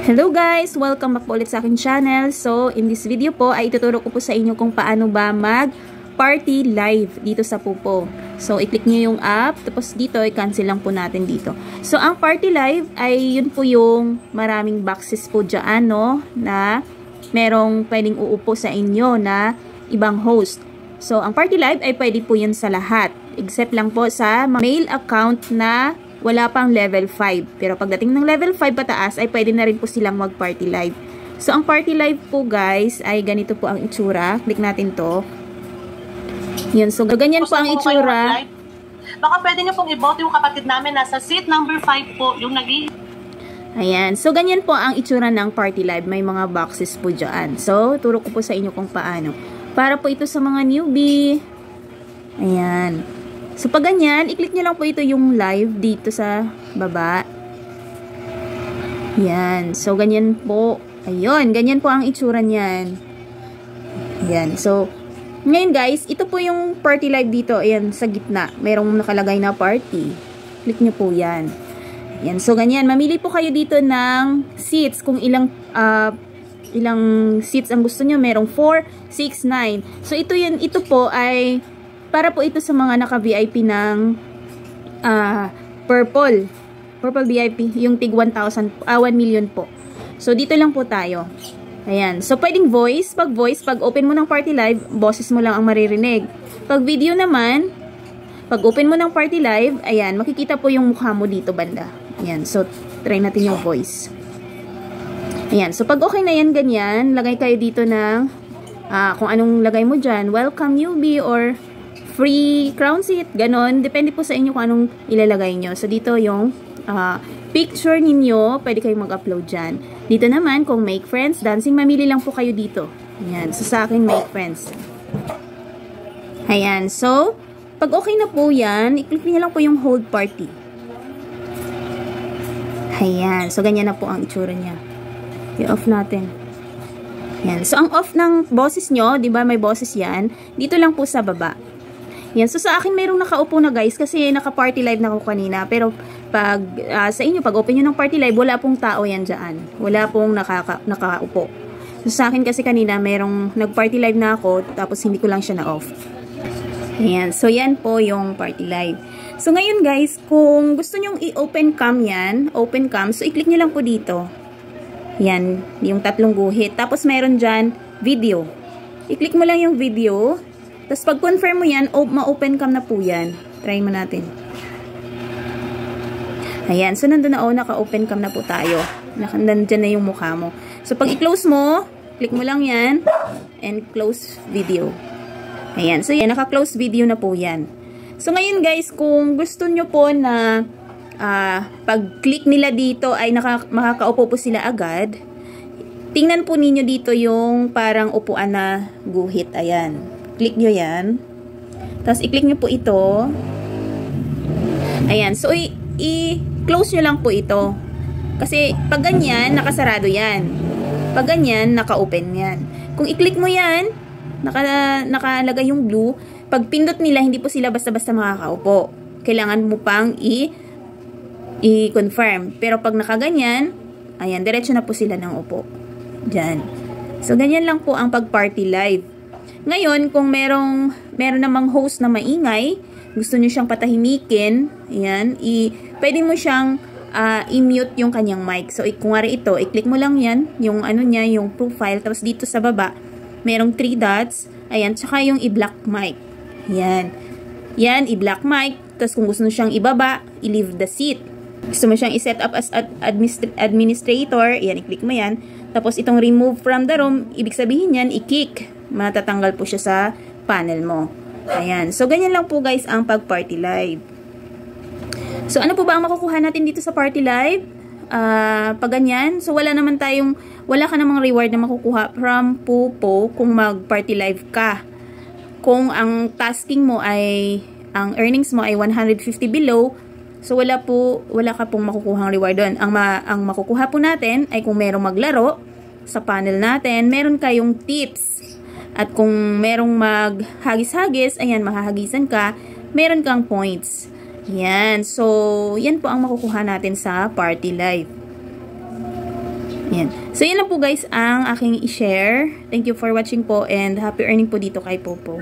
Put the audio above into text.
Hello guys! Welcome back po ulit sa aking channel. So, in this video po ay ituturo ko po sa inyo kung paano ba mag-party live dito sa Pupo. So, i-click nyo yung app, tapos dito, i-cancel lang po natin dito. So, ang party live ay yun po yung maraming boxes po dyan, no? Na merong pwedeng uupo sa inyo na ibang host. So, ang party live ay pwede po yun sa lahat. Except lang po sa mail account na wala pang level 5. Pero pagdating ng level 5 pataas, ay pwede na rin po silang mag-party live. So, ang party live po guys, ay ganito po ang itsura. Click natin to. Yun. So, ganyan po ang itsura. Baka pwede nyo pong i-vote yung kapatid namin. Nasa seat number 5 po, yung Ayan. So, ganyan po ang itsura ng party live. May mga boxes po dyan. So, turo ko po sa inyo kung paano. Para po ito sa mga newbie. Ayan. So, pag ganyan, i-click nyo lang po ito yung live dito sa baba. Yan. So, ganyan po. Ayun. Ganyan po ang itsura niyan. Yan. So, ngayon guys, ito po yung party live dito. Ayan, sa gitna. Merong nakalagay na party. Click nyo po yan. Yan. So, ganyan. Mamili po kayo dito ng seats. Kung ilang seats ang gusto nyo. Merong 4, 6, 9. So, ito yun. Ito po ay para po ito sa mga naka-VIP ng Purple VIP, yung tig 1 million po. So, dito lang po tayo. Ayan. So, pwedeng voice. Pag open mo ng party live, boses mo lang ang maririnig. Pag video naman, pag open mo ng party live, ayan, makikita po yung mukha mo dito banda. Ayan. So, try natin yung voice. Ayan. So, pag okay na yan, ganyan, lagay kayo dito ng kung anong lagay mo dyan. Welcome newbie or free crown seat, ganon. Depende po sa inyo kung anong ilalagay nyo. So, dito yung picture ninyo, pwede kayong mag-upload dyan. Dito naman, kung make friends, dancing, mamili lang po kayo dito. Ayan. So, sa akin, make friends. Ayan. So, pag okay na po yan, i-click nyo lang po yung hold party. Ayan. So, ganyan na po ang itsura niya. I-off natin. Ayan. So, ang off ng boses nyo, di ba may boses yan, dito lang po sa baba. Yan. So, sa akin, mayroong nakaupo na guys kasi naka-party live na ako kanina. Pero, pag sa inyo, pag open nyo ng party live, wala pong tao yan dyan. Wala pong nakaupo. So, sa akin kasi kanina, mayroong nag-party live na ako, tapos hindi ko lang siya na-off. Ayan. So, yan po yung party live. So, ngayon guys, kung gusto nyong i-open cam yan, open cam, so, i-click nyo lang po dito. Yan. Yung tatlong guhit. Tapos, meron dyan, video. I-click mo lang yung video. Tapos, pag confirm mo yan, ma-open cam na po yan. Try mo natin. Ayan. So, nandun na, naka-open cam na po tayo. Nandyan na yung mukha mo. So, pag i-close mo, click mo lang yan, and close video. Ayan. So, yan. Naka-close video na po yan. So, ngayon guys, kung gusto nyo po na pag-click nila dito ay makakaupo po sila agad, tingnan po ninyo dito yung parang upuan na guhit. Ayan. Click nyo yan. Tapos, i-click nyo po ito. Ayan. So, i-close nyo lang po ito. Kasi, pag ganyan, nakasarado yan. Pag ganyan, naka-open yan. Kung i-click mo yan, nakalagay yung blue. Pag pindot nila, hindi po sila basta-basta makakaupo. Kailangan mo pang i-confirm. Pero pag nakaganyan, ayan, diretso na po sila ng upo. Diyan. So, ganyan lang po ang pag-party live. Ngayon, kung meron namang host na maingay, gusto nyo siyang patahimikin, ayan, pwede mo siyang i-mute yung kanyang mic. So, kung nga ito, i-click mo lang yan, yung ano niya, yung profile, tapos dito sa baba, merong 3 dots, ayan, tsaka yung i-block mic. Ayan. Yan, i-block mic, tapos kung gusto nyo siyang ibaba, i-leave the seat. Gusto mo siyang i-set up as administrator, ayan, i-click mo yan. Tapos, itong remove from the room, ibig sabihin yan, i-kick. Matatanggal po siya sa panel mo. Ayan. So, ganyan lang po guys ang pag-party live. So, ano po ba ang makukuha natin dito sa party live? Pag ganyan. So, wala ka namang reward na makukuha from Pupo kung mag-party live ka. Kung ang tasking mo ay, ang earnings mo ay 150 below, so, wala ka pong makukuhang reward doon. Ang makukuha po natin ay kung merong maglaro sa panel natin, meron kayong tips. At kung merong maghagis-hagis, ayan, mahahagisan ka, meron kang points. Yan. So, yan po ang makukuha natin sa party live. Ayan. So, yan lang po guys ang aking i-share. Thank you for watching po and happy earning po dito kay Popo.